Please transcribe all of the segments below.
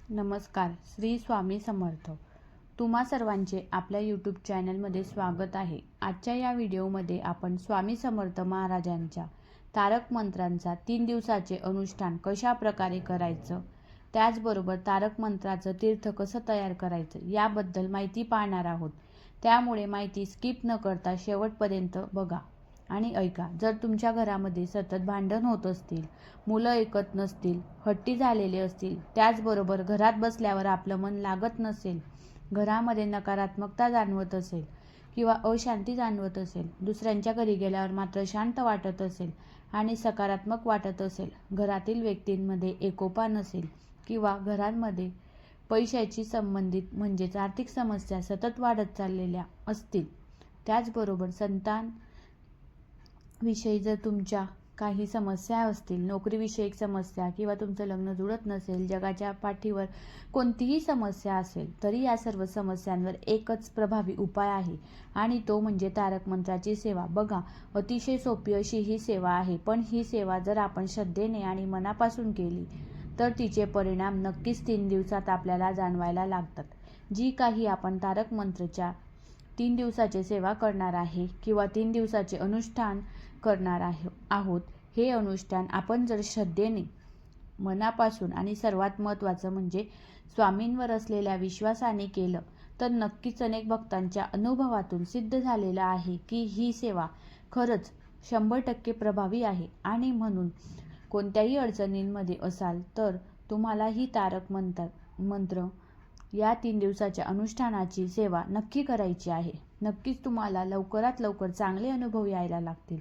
नमस्कार. श्री स्वामी समर्थ. तुम्हा सर्वांचे आपल्या यूट्यूब चॅनलमध्ये स्वागत आहे. आजच्या या व्हिडिओमध्ये आपण स्वामी समर्थ महाराजांच्या तारक मंत्रांचा 3 दिवसाचे अनुष्ठान कशा प्रकारे करायचं, त्याचबरोबर तारक मंत्राचं तीर्थ कसं तयार करायचं याबद्दल माहिती पाहणार आहोत. त्यामुळे माहिती स्किप न करता शेवटपर्यंत बघा आणि ऐका. जर तुमच्या घरामध्ये सतत भांडण होत असतील, मुलं ऐकत नसतील, हट्टी झालेले असतील, त्याचबरोबर घरात बसल्यावर आपलं मन लागत नसेल, घरामध्ये नकारात्मकता जाणवत असेल किंवा अशांती जाणवत असेल, दुसऱ्यांच्या घरी गेल्यावर मात्र शांत वाटत असेल आणि सकारात्मक वाटत असेल, घरातील व्यक्तींमध्ये एकोपा नसेल किंवा घरांमध्ये पैशाची संबंधित म्हणजेच आर्थिक समस्या सतत वाढत चाललेल्या असतील, त्याचबरोबर संतान विषयी जर तुमच्या काही समस्या असतील, नोकरीविषयक समस्या किंवा तुमचं लग्न जुळत नसेल, जगाच्या पाठीवर कोणतीही समस्या असेल, तरी या सर्व समस्यांवर एकच प्रभावी उपाय आहे आणि तो म्हणजे तारक मंत्राची सेवा. बघा, अतिशय सोपी अशी ही सेवा आहे, पण ही सेवा जर आपण श्रद्धेने आणि मनापासून केली तर तिचे परिणाम नक्कीच 3 दिवसात आपल्याला जाणवायला लागतात. जी काही आपण तारक मंत्रच्या 3 दिवसाची सेवा करणार आहे किंवा 3 दिवसाचे अनुष्ठान करणार आहोत, हे अनुष्ठान आपण जर श्रद्धेने, मनापासून आणि सर्वात महत्त्वाचं म्हणजे स्वामींवर असलेल्या विश्वासाने केलं तर नक्कीच अनेक भक्तांच्या अनुभवातून सिद्ध झालेलं आहे की ही सेवा खरंच 100% प्रभावी आहे. आणि म्हणून कोणत्याही अडचणींमध्ये असाल तर तुम्हाला ही तारक मंत्र या 3 दिवसाच्या अनुष्ठानाची सेवा नक्की करायची आहे. नक्कीच तुम्हाला लवकरात लवकर चांगले अनुभव यायला लागतील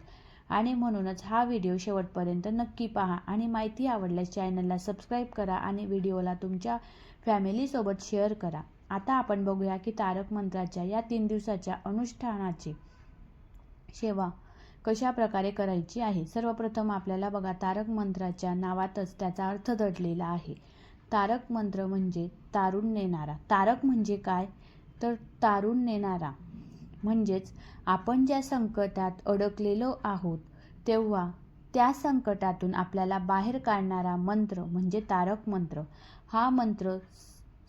आणि म्हणूनच हा व्हिडिओ शेवटपर्यंत नक्की पहा आणि माहिती आवडल्यास चॅनलला सबस्क्राईब करा आणि व्हिडिओला तुमच्या फॅमिलीसोबत शेअर करा. आता आपण बघूया की तारक मंत्राच्या या 3 दिवसाच्या अनुष्ठानाची सेवा कशा प्रकारे करायची आहे. सर्वप्रथम आपल्याला बघा, तारक मंत्राच्या नावातच त्याचा अर्थ दडलेला आहे. तारक मंत्र म्हणजे तारून नेणारा. तारक म्हणजे काय तर तारून नेणारा म्हणजेच आपण ज्या संकटात अडकलेलो आहोत तेव्हा त्या संकटातून आपल्याला बाहेर काढणारा मंत्र म्हणजे तारक मंत्र. हा मंत्र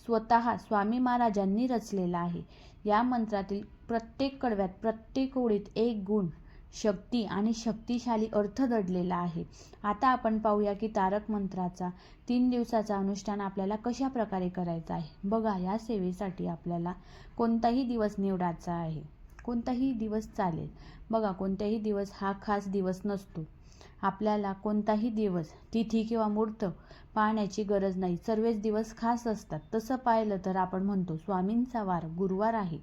स्वतः स्वामी महाराजांनी रचलेला आहे. या मंत्रातील प्रत्येक कडव्यात, प्रत्येक ओळीत एक गुण, शक्ती आणि शक्तिशाली अर्थ दडलेला आहे. आता आपण पाहूया की तारक मंत्राचा 3 दिवसाचा अनुष्ठान आपल्याला कशा प्रकारे करायचा आहे. बघा, या सेवेसाठी आपल्याला कोणताही दिवस निवडायचा आहे. कोणताही दिवस चालेल. बघा, कोणताही दिवस हा खास दिवस नसतो. आपल्याला कोणताही दिवस, तिथी किंवा मुहूर्त पाहण्याची गरज नाही. सर्वच दिवस खास असतात. तसं पाहिलं तर आपण म्हणतो स्वामींचा वार गुरुवार आहे.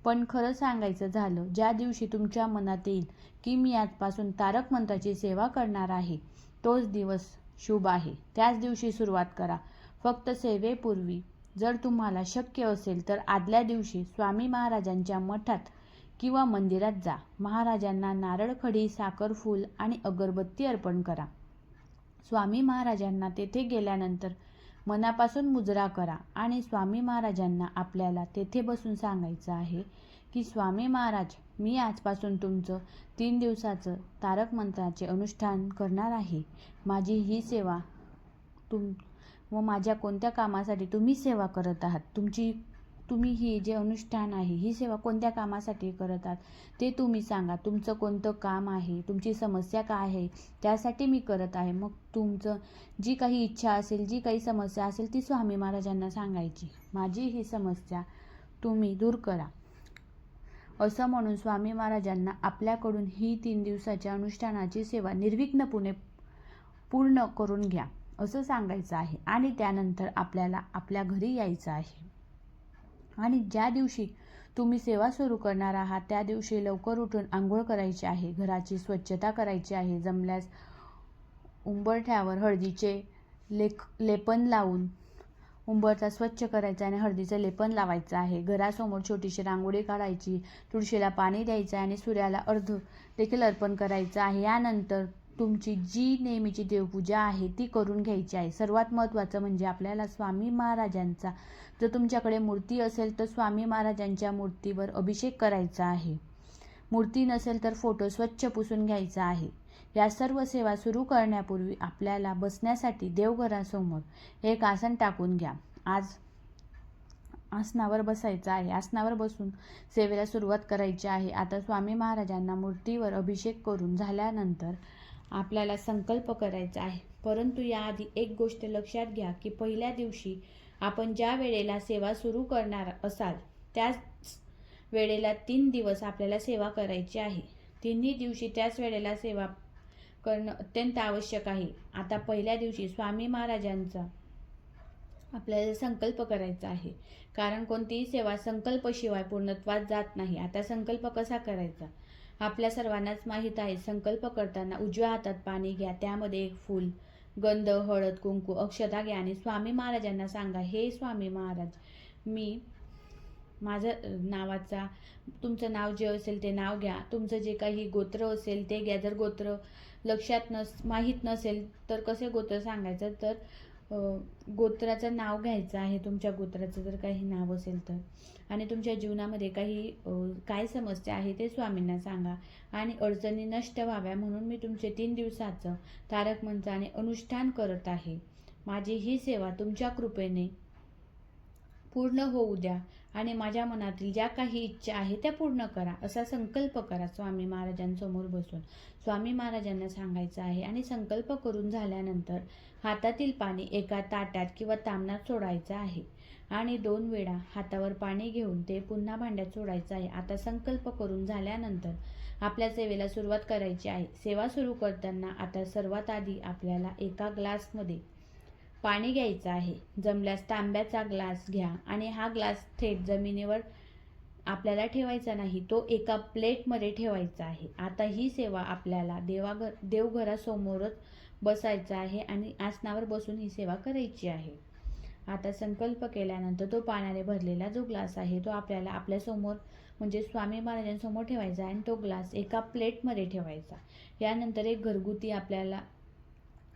पण खरं सांगायचं झालं, ज्या दिवशी तुमच्या मनात येईल की मी आजपासून तारक मंत्राची सेवा करणार आहे, तोच दिवस शुभ आहे. त्याच दिवशी सुरुवात करा. फक्त सेवेपूर्वी जर तुम्हाला शक्य असेल तर आदल्या दिवशी स्वामी महाराजांच्या मठात किंवा मंदिरात जा. महाराजांना नारळ, खडी, साखर, फूल आणि अगरबत्ती अर्पण करा. स्वामी महाराजांना तेथे गेल्यानंतर मनापासून मुजरा करा आणि स्वामी महाराजांना आपल्याला तेथे बसून सांगायचं आहे की स्वामी महाराज, मी आजपासून तुमचं 3 दिवसाचं तारक मंत्राचे अनुष्ठान करणार आहे. माझी ही सेवा व माझ्या कोणत्या कामासाठी तुम्ही सेवा करत आहात, तुम्ही ही जे अनुष्ठान आहे ही सेवा कोणत्या कामासाठी करत आहात ते तुम्ही सांगा. तुमचं कोणतं काम आहे, तुमची समस्या काय आहे, त्यासाठी मी करत आहे. मग तुमचं जी काही इच्छा असेल, जी काही समस्या असेल ती स्वामी महाराजांना सांगायची. माझी ही समस्या तुम्ही दूर करा असं म्हणून स्वामी महाराजांना आपल्याकडून ही 3 दिवसाच्या अनुष्ठानाची सेवा निर्विघ्नपणे पूर्ण करून घ्या असं सांगायचं आहे. आणि त्यानंतर आपल्याला आपल्या घरी यायचं आहे आणि ज्या दिवशी तुम्ही सेवा सुरू करणार आहात त्या दिवशी लवकर उठून आंघोळ करायची आहे, घराची स्वच्छता करायची आहे. जमल्यास उंबरठ्यावर हळदीचे लेपन लावून उंबरठा स्वच्छ करायचा आणि हळदीचं लेपन लावायचं आहे. घरासमोर छोटीशी रांगोळी काढायची, तुळशीला पाणी द्यायचं आणि सूर्याला अर्घ्य देखील अर्पण करायचं आहे. यानंतर तुमची जी नेहमीची देवपूजा आहे ती करून घ्यायची आहे. सर्वात महत्त्वाचं म्हणजे आपल्याला स्वामी महाराजांचा, जर तुमच्याकडे मूर्ती असेल तर स्वामी महाराजांच्या मूर्तीवर अभिषेक करायचा आहे. मूर्ती नसेल तर फोटो स्वच्छ पुसून घ्यायचा आहे. या सर्व सेवा सुरू करण्यापूर्वी आपल्याला बसण्यासाठी देवघरासमोर एक आसन टाकून घ्या आज आसनावर बसायचं आहे. आसनावर बसून सेवेला सुरुवात करायची आहे. आता स्वामी महाराजांना मूर्तीवर अभिषेक करून झाल्यानंतर आपल्याला संकल्प करायचा आहे. परंतु याआधी एक गोष्ट लक्षात घ्या की पहिल्या दिवशी आपण ज्या वेळेला सेवा सुरू करणार असाल त्याच वेळेला 3 दिवस आपल्याला सेवा करायची आहे. तिन्ही दिवशी त्याच वेळेला सेवा करणं अत्यंत आवश्यक आहे. आता पहिल्या दिवशी स्वामी महाराजांचा आपल्याला संकल्प करायचा आहे, कारण कोणतीही सेवा संकल्पशिवाय पूर्णत्वास जात नाही. आता संकल्प कसा करायचा आपल्या सर्वांनाच माहीत आहे. संकल्प करताना उजव्या हातात पाणी घ्या, त्यामध्ये एक फूल, गंध, हळद, कुंकू, अक्षता घ्या आणि स्वामी महाराजांना सांगा, हे स्वामी महाराज, मी माझं नावाचा, तुमचं नाव जे असेल ते नाव घ्या, तुमचं जे काही गोत्र असेल ते घ्या. जर गोत्र लक्षात माहीत नसेल तर कसे गोत्र सांगायचं, तर गोत्राचं नाव घ्यायचं आहे, तुमच्या गोत्राचं जर काही नाव असेल तर. आणि तुमच्या जीवनामध्ये काय समस्या आहे ते स्वामींना सांगा आणि अडचणी नष्ट व्हाव्या म्हणून मी तुमचे 3 दिवसाचं तारक मंत्राने अनुष्ठान करत आहे. माझी ही सेवा तुमच्या कृपेने पूर्ण होऊ द्या आणि माझ्या मनातील ज्या काही इच्छा आहे त्या पूर्ण करा, असा संकल्प करा स्वामी महाराजांसमोर बसून. स्वामी महाराजांना सांगायचं आहे आणि संकल्प करून झाल्यानंतर हातातील पाणी एका ताटात किंवा तामणात सोडायचं आहे आणि 2 वेळा हातावर पाणी घेऊन ते पुन्हा भांड्यात सोडायचं आहे. आता संकल्प करून झाल्यानंतर आपल्या सेवेला सुरुवात करायची आहे. सेवा सुरू करताना आता सर्वात आधी आपल्याला एका ग्लासमध्ये पाणी घ्यायचं आहे. जमल्यास तांब्याचा ग्लास घ्या आणि हा ग्लास थेट जमिनीवर आपल्याला ठेवायचा नाही, तो एका प्लेटमध्ये ठेवायचा आहे. आता ही सेवा आपल्याला देवघरासमोरच बसायचं आहे आणि आसनावर बसून ही सेवा करायची आहे. आता संकल्प केल्यानंतर तो पाण्याने भरलेला जो ग्लास आहे तो आपल्याला आपल्यासमोर म्हणजे स्वामी महाराजांसमोर ठेवायचा आणि तो ग्लास एका प्लेटमध्ये ठेवायचा. यानंतर एक घरगुती आपल्याला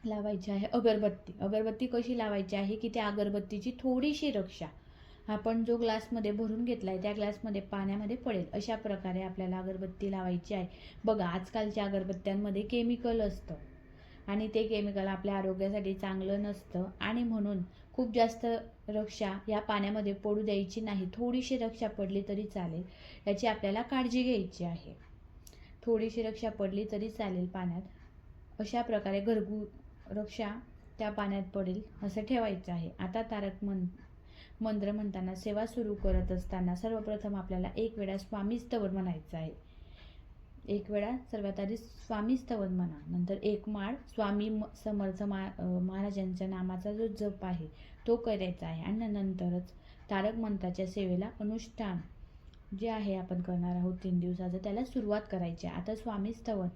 लावायची आहे अगरबत्ती. अगरबत्ती कशी लावायची आहे की त्या अगरबत्तीची थोडीशी रक्षा आपण जो ग्लासमध्ये भरून घेतला आहे त्या ग्लासमध्ये पाण्यामध्ये पडेल अशा प्रकारे आपल्याला अगरबत्ती लावायची आहे. बघा, आजकालच्या अगरबत्त्यांमध्ये केमिकल असतं आणि ते केमिकल आपल्या आरोग्यासाठी चांगलं नसतं आणि म्हणून खूप जास्त रक्षा या पाण्यामध्ये पडू द्यायची नाही. थोडीशी रक्षा पडली तरी चालेल, याची आपल्याला काळजी घ्यायची आहे. थोडीशी रक्षा पडली तरी चालेल पाण्यात, अशा प्रकारे रक्षा त्या पाण्यात पडेल असं ठेवायचं आहे. आता तारक मंत्र म्हणताना सेवा सुरू करत असताना सर्वप्रथम आपल्याला 1 वेळा स्वामी स्तवन म्हणायचं आहे. 1 वेळा सर्वात आधी स्वामी स्तवन म्हणा, नंतर 1 माळ स्वामी समर्थ महाराजांच्या नामाचा जो जप आहे तो करायचा आहे आणि नंतरच तारक मंत्राच्या सेवेला अनुष्ठान जे आहे आपण करणार आहोत 3 दिवसाचं त्याला सुरुवात करायची आहे. आता स्वामी स्तवन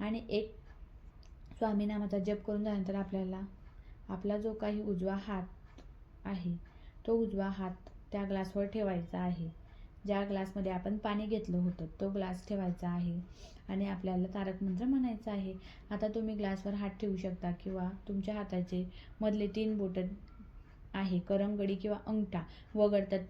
आणि 1 स्वामी नामाचा जप करून झाल्यानंतर आपल्याला आपला जो काही उजवा हात आहे तो उजवा हात त्या ग्लासवर ठेवायचा आहे. ज्या ग्लासमध्ये आपण पाणी घेतलं होतं तो ग्लास ठेवायचा आहे आणि आपल्याला तारक मंत्र म्हणायचा आहे. आता तुम्ही ग्लासवर हात ठेवू शकता किंवा तुमच्या हाताचे मधले 3 बोटं आहे, करंगडी किंवा अंगठा वगळतात,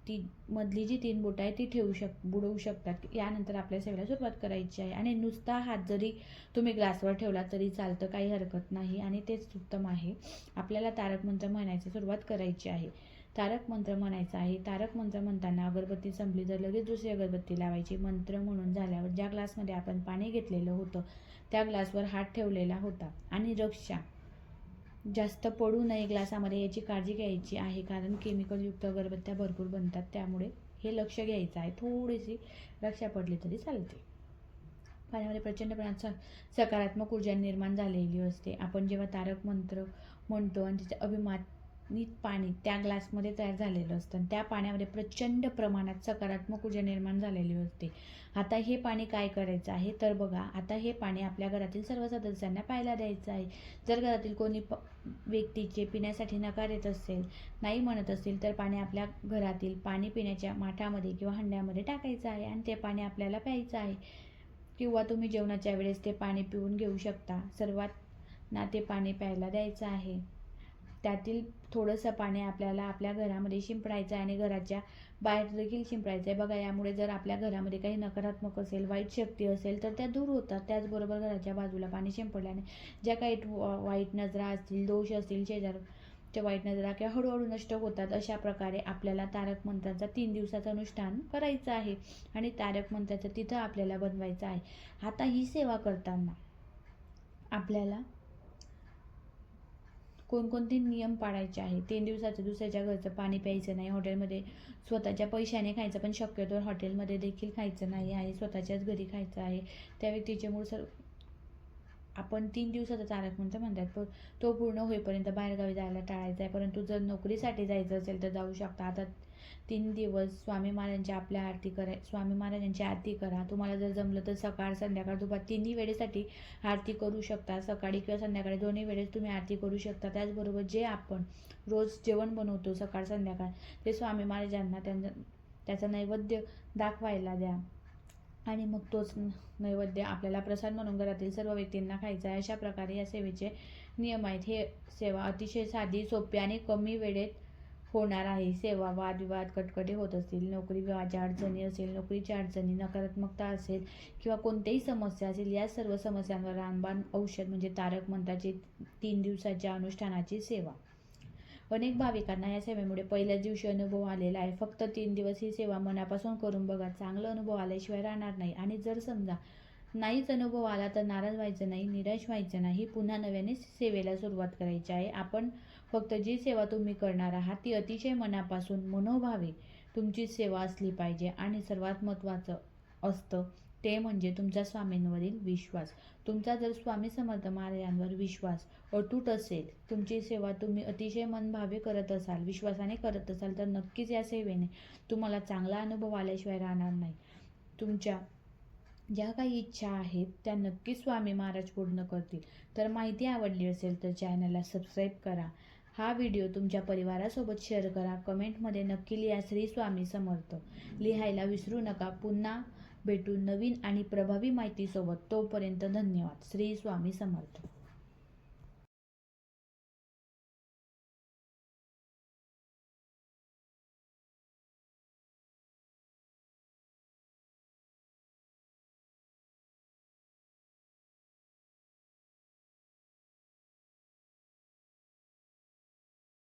ती मधली जी 3 बोटं आहे ती बुडवू शकतात. यानंतर आपल्या सेवेला सुरुवात करायची आहे आणि नुसता हात जरी तुम्ही ग्लासवर ठेवला तरी चालतं, काही हरकत नाही आणि तेच उत्तम आहे. आपल्याला तारक मंत्र म्हणायची सुरुवात करायची आहे. तारक मंत्र म्हणायचा आहे. तारक मंत्र म्हणताना अगरबत्ती संपली तर लगेच दुसरी अगरबत्ती लावायची. मंत्र म्हणून झाल्यावर ज्या ग्लासमध्ये आपण पाणी घेतलेलं होतं त्या ग्लासवर हात ठेवलेला होता आणि रक्षा जास्त पडू नये ग्लासामध्ये याची काळजी घ्यायची आहे, कारण केमिकलयुक्त अगरबत्त्या भरपूर बनतात, त्यामुळे हे लक्ष घ्यायचं आहे. थोडीशी रक्षा पडली तरी चालते. पाण्यामध्ये प्रचंड प्रमाणात सकारात्मक ऊर्जा निर्माण झालेली असते. आपण जेव्हा तारक मंत्र म्हणतो आणि त्याच्या अभिमानित पाणी त्या ग्लासमध्ये तयार झालेलं असतं, त्या पाण्यामध्ये प्रचंड प्रमाणात सकारात्मक ऊर्जा निर्माण झालेली असते. आता हे पाणी काय करायचं आहे तर बघा, आता हे पाणी आपल्या घरातील सर्व सदस्यांना प्यायला द्यायचं आहे. जर घरातील कोणी व्यक्तीचे पिण्यासाठी नकार येत असेल, नाही म्हणत असेल, तर पाणी आपल्या घरातील पाणी पिण्याच्या माठामध्ये किंवा हंड्यामध्ये टाकायचं आहे आणि ते पाणी आपल्याला प्यायचं आहे. किंवा तुम्ही जेवणाच्या वेळेस ते पाणी पिऊन घेऊ शकता. सर्वांना ते पाणी प्यायला द्यायचं आहे. त्यातील थोडंसं पाणी आपल्याला आपल्या घरामध्ये शिंपडायचं आहे आणि घराच्या बाहेर देखील शिंपडायचं आहे. बघा, यामुळे जर आपल्या घरामध्ये काही नकारात्मक असेल, वाईट शक्ती असेल तर त्या दूर होतात. त्याचबरोबर घराच्या बाजूला पाणी शिंपडल्याने ज्या काही वाईट नजरा असतील, दोष असतील, दृष्ट वाईट नजरा किंवा हळूहळू नष्ट होतात. अशा प्रकारे आपल्याला तारक मंत्राचा 3 दिवसाचं अनुष्ठान करायचं आहे आणि तारक मंत्राचं तिथं आपल्याला बनवायचं आहे. आता ही सेवा करताना आपल्याला कोणकोणते नियम पाळायचे आहे. 3 दिवसाचं दुसऱ्याच्या घरचं पाणी प्यायचं नाही, हॉटेलमध्ये स्वतःच्या पैशाने खायचं, पण शक्यतो हॉटेलमध्ये देखील खायचं नाही आहे, स्वतःच्याच घरी खायचं आहे. त्या व्यक्तीचे मूळ आपण 3 दिवसाचा तारक मंत्र म्हणतात, पण तो पूर्ण होईपर्यंत बाहेरगावी जायला टाळायचा आहे. परंतु जर नोकरीसाठी जायचं असेल तर जाऊ शकता. आता 3 दिवस स्वामी महाराजांची स्वामी महाराजांची आरती करा. तुम्हाला जर जमलं तर सकाळ संध्याकाळ दुपार तिन्ही वेळेसाठी आरती करू शकता. सकाळी किंवा संध्याकाळी दोन्ही वेळेस तुम्ही आरती करू शकता. त्याचबरोबर जे आपण रोज जेवण बनवतो सकाळ संध्याकाळ ते स्वामी महाराजांना त्याचा नैवेद्य दाखवायला द्या आणि मग तोच नैवेद्य आपल्याला प्रसाद म्हणून घरातील सर्व व्यक्तींना खायचा आहे. अशा प्रकारे या सेवेचे नियम आहेत. हे सेवा अतिशय साधी, सोपी आणि कमी वेळेत होणार आहे. सेवा वादविवाद, कटकटे होत असतील, नोकरी विवाहाच्या अडचणी असेल, नोकरीच्या अडचणी, नकारात्मकता असेल किंवा कोणत्याही समस्या असेल, या सर्व समस्यांवर रामबाण औषध म्हणजे तारक मंत्राची 3 दिवसाच्या अनुष्ठानाची सेवा. अनेक भाविकांना या सेवेमुळे पहिल्याच दिवशी अनुभव आलेला आहे. फक्त 3 दिवस ही सेवा मनापासून करून बघा. चांगला अनुभव आल्याशिवाय राहणार नाही. आणि जर समजा नाहीच अनुभव आला तर नाराज व्हायचं नाही, निराश व्हायचं नाही. पुन्हा नव्याने सेवेला सुरुवात करायची आहे. आपण फक्त जी सेवा तुम्ही करणार आहात ती अतिशय मनापासून मनोभावे तुमची सेवा असली पाहिजे. आणि सर्वात महत्त्वाचं असतं ते म्हणजे तुमचा स्वामींवरील विश्वास. तुमचा जर स्वामी समर्थ महाराजांवर विश्वास अतूट असेल, तुमची सेवा तुम्ही अतिशय मनभावे करत असाल, विश्वासाने करत असाल, तर नक्कीच या सेवेने तुम्हाला चांगला अनुभव आल्याशिवाय राहणार नाही. तुमच्या ज्या काही इच्छा आहेत त्या नक्कीच स्वामी महाराज पूर्ण करतील. तर माहिती आवडली असेल तर चॅनलला सबस्क्राईब करा. हा व्हिडिओ तुमच्या परिवारासोबत शेअर करा. कमेंटमध्ये नक्की लिहा श्री स्वामी समर्थ लिहायला विसरू नका. पुन्हा भेटू नवीन आणि प्रभावी माहितीसोबत. तोपर्यंत धन्यवाद. श्री स्वामी समर्थ.